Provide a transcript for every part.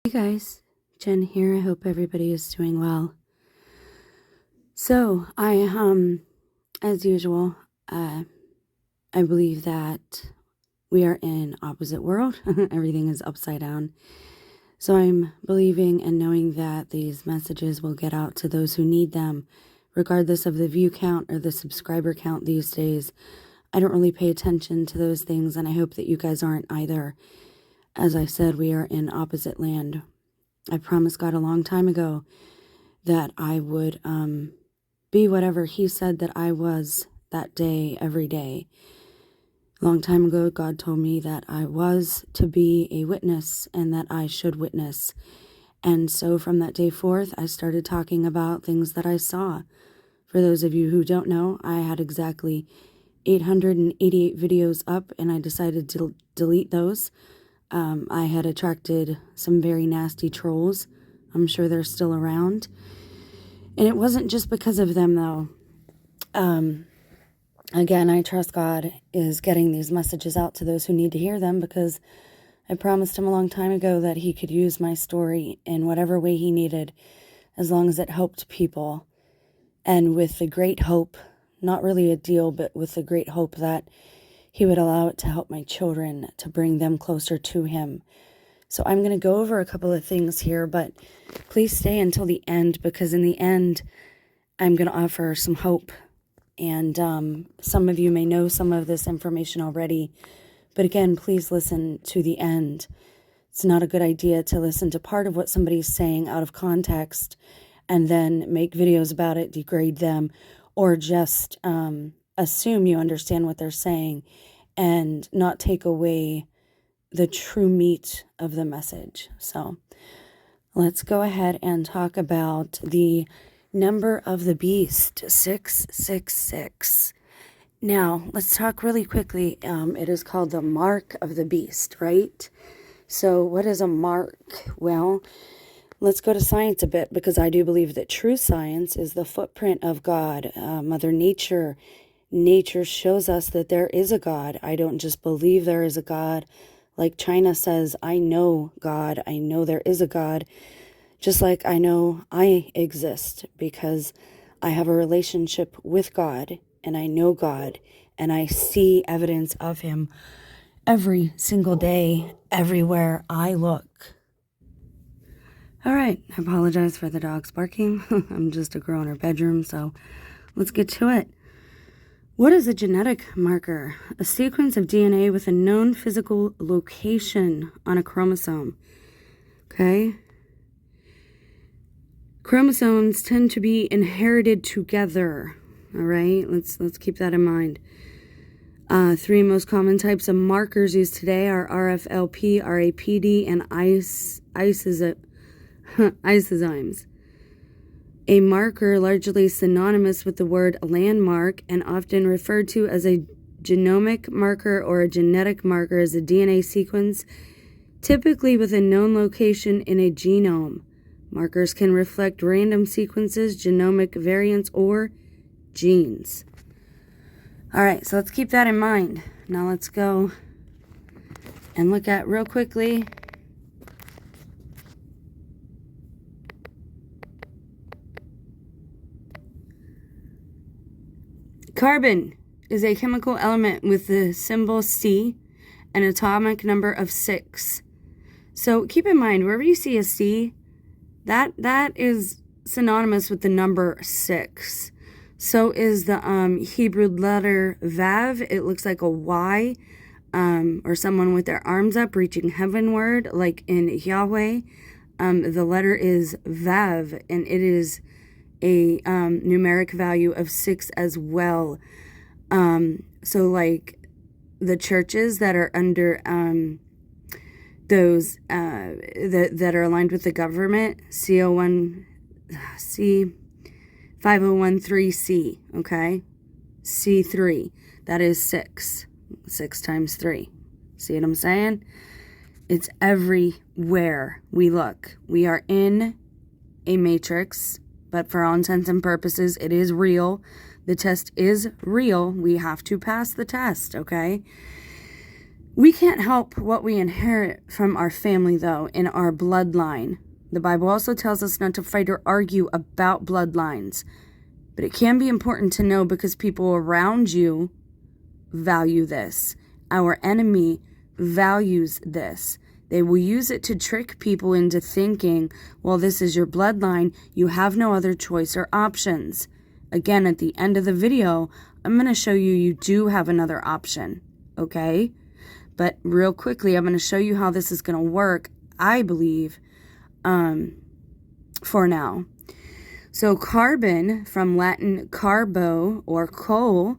Hey guys, Jen here. I hope everybody is doing well. So as usual, I believe that we are in opposite world. Everything is upside down. So I'm believing and knowing that these messages will get out to those who need them, regardless of the view count or the subscriber count these days. I don't really pay attention to those things, and I hope that you guys aren't either. As I said, we are in opposite land. I promised God a long time ago that I would be whatever He said that I was that day, every day. A long time ago, God told me that I was to be a witness and that I should witness. And so from that day forth, I started talking about things that I saw. For those of you who don't know, I had exactly 888 videos up, and I decided to delete those. I had attracted some very nasty trolls. I'm sure they're still around. And it wasn't just because of them, though. Again, I trust God is getting these messages out to those who need to hear them, because I promised Him a long time ago that He could use my story in whatever way He needed, as long as it helped people. And with the great hope, not really a deal, but with the great hope that He would allow it to help my children, to bring them closer to Him. So I'm going to go over a couple of things here, but please stay until the end, because in the end, I'm going to offer some hope. And some of you may know some of this information already, but again, please listen to the end. It's not a good idea to listen to part of what somebody's saying out of context and then make videos about it, degrade them, or just assume you understand what they're saying and not take away the true meat of the message. So let's go ahead and talk about the number of the beast, 666. Now, let's talk really quickly. It is called the mark of the beast, right? So what is a mark? Well, let's go to science a bit, because I do believe that true science is the footprint of God. Mother Nature shows us that there is a God. I don't just believe there is a God. Like China says, I know God. I know there is a God. Just like I know I exist, because I have a relationship with God, and I know God, and I see evidence of Him every single day, everywhere I look. All right, I apologize for the dogs barking. I'm just a girl in her bedroom, so let's get to it. What is a genetic marker? A sequence of DNA with a known physical location on a chromosome. Okay? Chromosomes tend to be inherited together. All right? Let's keep that in mind. Three most common types of markers used today are RFLP, RAPD, and isozymes. A marker, largely synonymous with the word landmark and often referred to as a genomic marker or a genetic marker, is a DNA sequence, typically with a known location in a genome. Markers can reflect random sequences, genomic variants, or genes. All right, so let's keep that in mind. Now let's go and look at real quickly carbon is a chemical element with the symbol C, an atomic number of 6. So keep in mind, wherever you see a C, that is synonymous with the number 6. So is the Hebrew letter Vav. It looks like a Y, or someone with their arms up reaching heavenward, like in Yahweh. The letter is Vav, and it is a numeric value of 6 as well. So like the churches that are under those that are aligned with the government, C5013C, okay? C3, that is 6. 6 times 3. See what I'm saying? It's everywhere we look. We are in a matrix, but for all intents and purposes, it is real. The test is real. We have to pass the test, okay? We can't help what we inherit from our family, though, in our bloodline. The Bible also tells us not to fight or argue about bloodlines. But it can be important to know because people around you value this. Our enemy values this. They will use it to trick people into thinking, well, this is your bloodline. You have no other choice or options. Again, at the end of the video, I'm going to show you do have another option, okay? But real quickly, I'm going to show you how this is going to work, I believe, for now. So carbon, from Latin carbo or coal,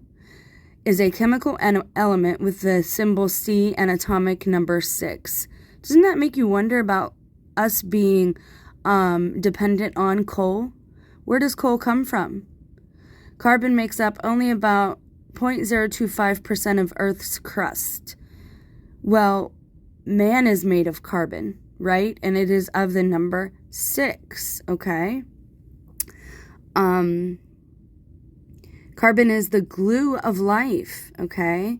is a chemical element with the symbol C and atomic number 6. Doesn't that make you wonder about us being dependent on coal? Where does coal come from? Carbon makes up only about 0.025% of Earth's crust. Well, man is made of carbon, right? And it is of the number 6, okay? Carbon is the glue of life, okay?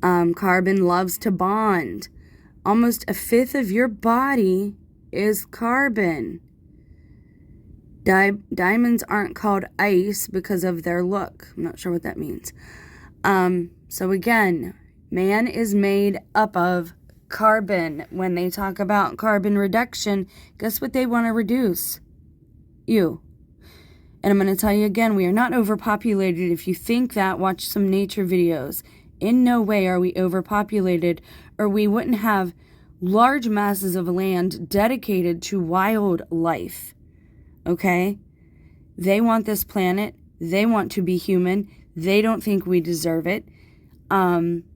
Carbon loves to bond. Almost a fifth of your body is carbon. Diamonds aren't called ice because of their look. I'm not sure what that means. So again, man is made up of carbon. When they talk about carbon reduction, guess what they want to reduce? You. And I'm going to tell you again, we are not overpopulated. If you think that, watch some nature videos. In no way are we overpopulated, or we wouldn't have large masses of land dedicated to wildlife. Okay? They want this planet. They want to be human. They don't think we deserve it.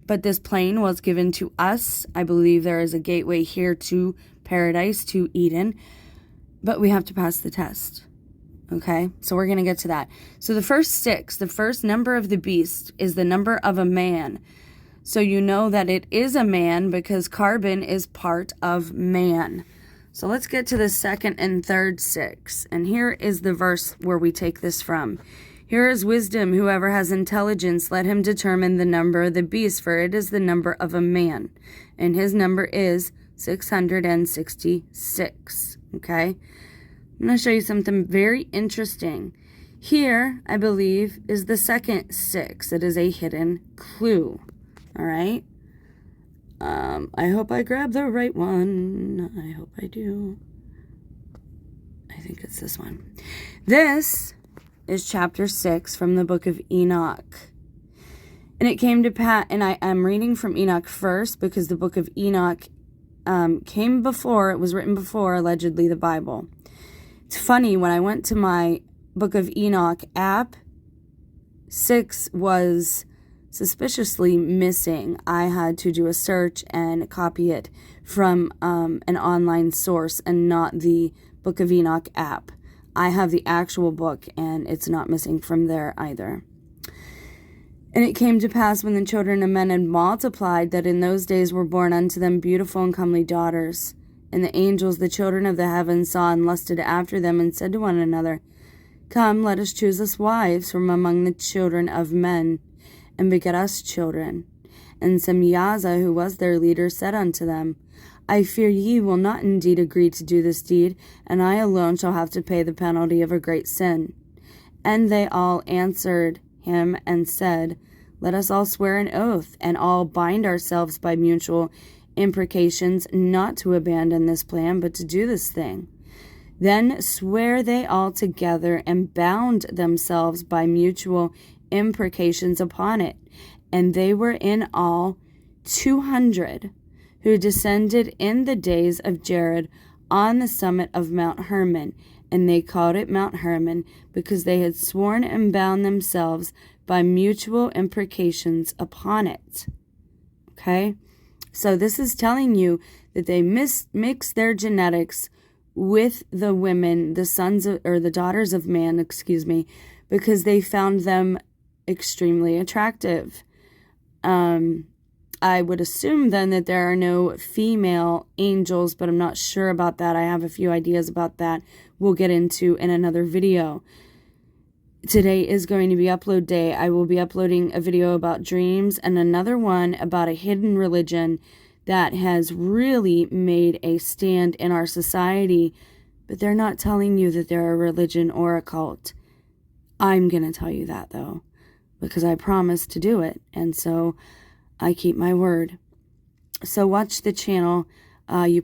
But this plane was given to us. I believe there is a gateway here to paradise, to Eden. But we have to pass the test. Okay? So we're going to get to that. So the first 6, the first number of the beast, is the number of a man. So you know that it is a man because carbon is part of man. So let's get to the second and third 6. And here is the verse where we take this from. Here is wisdom. Whoever has intelligence, let him determine the number of the beast, for it is the number of a man. And his number is 666. Okay? I'm going to show you something very interesting. Here, I believe, is the second 6. It is a hidden clue. All right? I hope I grabbed the right one. I hope I do. I think it's this one. This is chapter 6 from the book of Enoch. And it came to pass, and I'm reading from Enoch first because the book of Enoch came before, it was written before, allegedly, the Bible. It's funny, when I went to my book of Enoch app, 6 was suspiciously missing. I had to do a search and copy it from an online source and not the Book of Enoch app. I have the actual book and it's not missing from there either. And it came to pass when the children of men had multiplied that in those days were born unto them beautiful and comely daughters. And the angels, the children of the heavens, saw and lusted after them and said to one another, Come, let us choose us wives from among the children of men, and beget us children. And Semyaza, who was their leader, said unto them, I fear ye will not indeed agree to do this deed, and I alone shall have to pay the penalty of a great sin. And they all answered him and said, Let us all swear an oath, and all bind ourselves by mutual imprecations, not to abandon this plan, but to do this thing. Then swear they all together, and bound themselves by mutual imprecations upon it. And they were in all 200, who descended in the days of Jared on the summit of Mount Hermon. And they called it Mount Hermon, because they had sworn and bound themselves by mutual imprecations upon it. Okay? So this is telling you that they mixed their genetics with the women, the sons of, or the daughters of man, because they found them extremely attractive. I would assume then that there are no female angels, but I'm not sure about that. I have a few ideas about that we'll get into in another video. Today is going to be upload day. I will be uploading a video about dreams and another one about a hidden religion that has really made a stand in our society, but they're not telling you that they're a religion or a cult. I'm going to tell you that, though, because I promised to do it, and so I keep my word. So watch the channel. You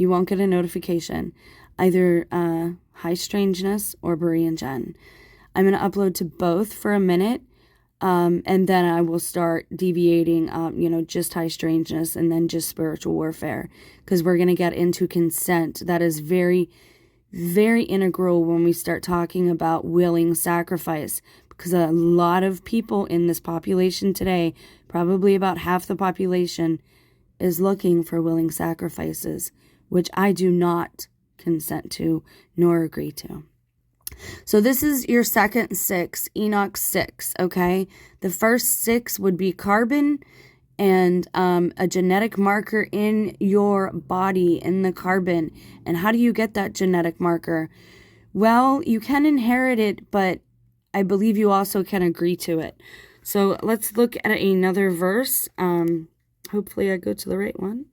won't get a notification, either High Strangeness or Berean Jen. I'm going to upload to both for a minute, and then I will start deviating, just High Strangeness and then just Spiritual Warfare, because we're going to get into consent. That is very, very integral when we start talking about willing sacrifice, because a lot of people in this population today, probably about half the population, is looking for willing sacrifices, which I do not consent to nor agree to. So this is your second 6, Enoch 6, okay? The first 6 would be carbon and a genetic marker in your body, in the carbon. And how do you get that genetic marker? Well, you can inherit it, but I believe you also can agree to it. So let's look at another verse. Hopefully I go to the right one.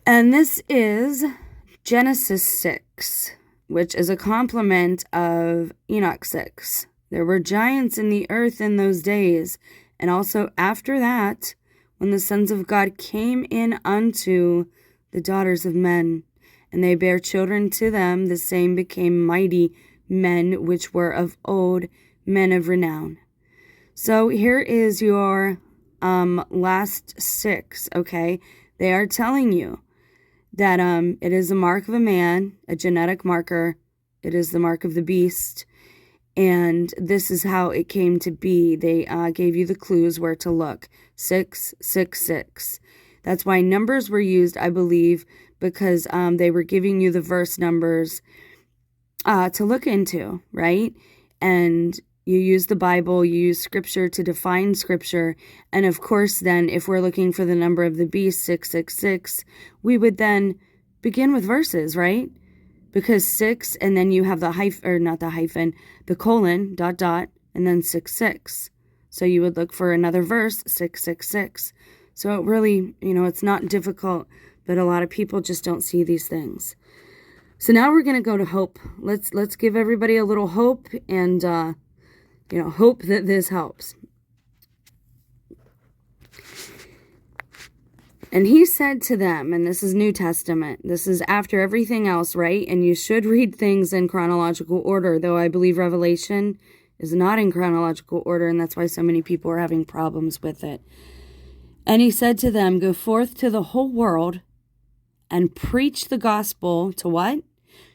And this is Genesis 6. Which is a complement of Enoch 6. There were giants in the earth in those days, and also after that, when the sons of God came in unto the daughters of men, and they bare children to them, the same became mighty men, which were of old, men of renown. So here is your last 6, okay? They are telling you that it is the mark of a man, a genetic marker. It is the mark of the beast. And this is how it came to be. They gave you the clues where to look. 666. That's why numbers were used, I believe, because they were giving you the verse numbers to look into, right? And you use the Bible, you use scripture to define scripture. And of course, then, if we're looking for the number of the beast, 666, we would then begin with verses, right? Because 6, and then you have the the colon, ... and then 66. So you would look for another verse, 666. So it really, it's not difficult, but a lot of people just don't see these things. So now we're going to go to hope. Let's give everybody a little hope and, hope that this helps. And he said to them, and this is New Testament, this is after everything else, right? And you should read things in chronological order, though I believe Revelation is not in chronological order, and that's why so many people are having problems with it. And he said to them, go forth to the whole world and preach the gospel to what?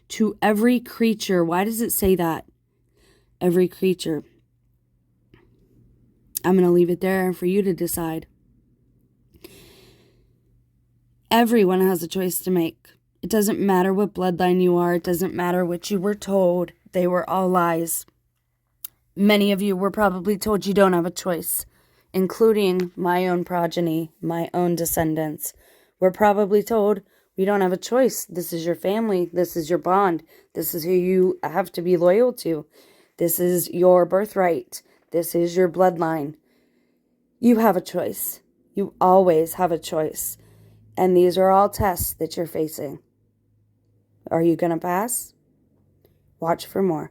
To every creature. Why does it say that? Every creature. I'm going to leave it there for you to decide. Everyone has a choice to make. It doesn't matter what bloodline you are. It doesn't matter what you were told. They were all lies. Many of you were probably told you don't have a choice, including my own progeny, my own descendants. We're probably told we don't have a choice. This is your family. This is your bond. This is who you have to be loyal to. This is your birthright. This is your bloodline. You have a choice. You always have a choice. And these are all tests that you're facing. Are you going to pass? Watch for more.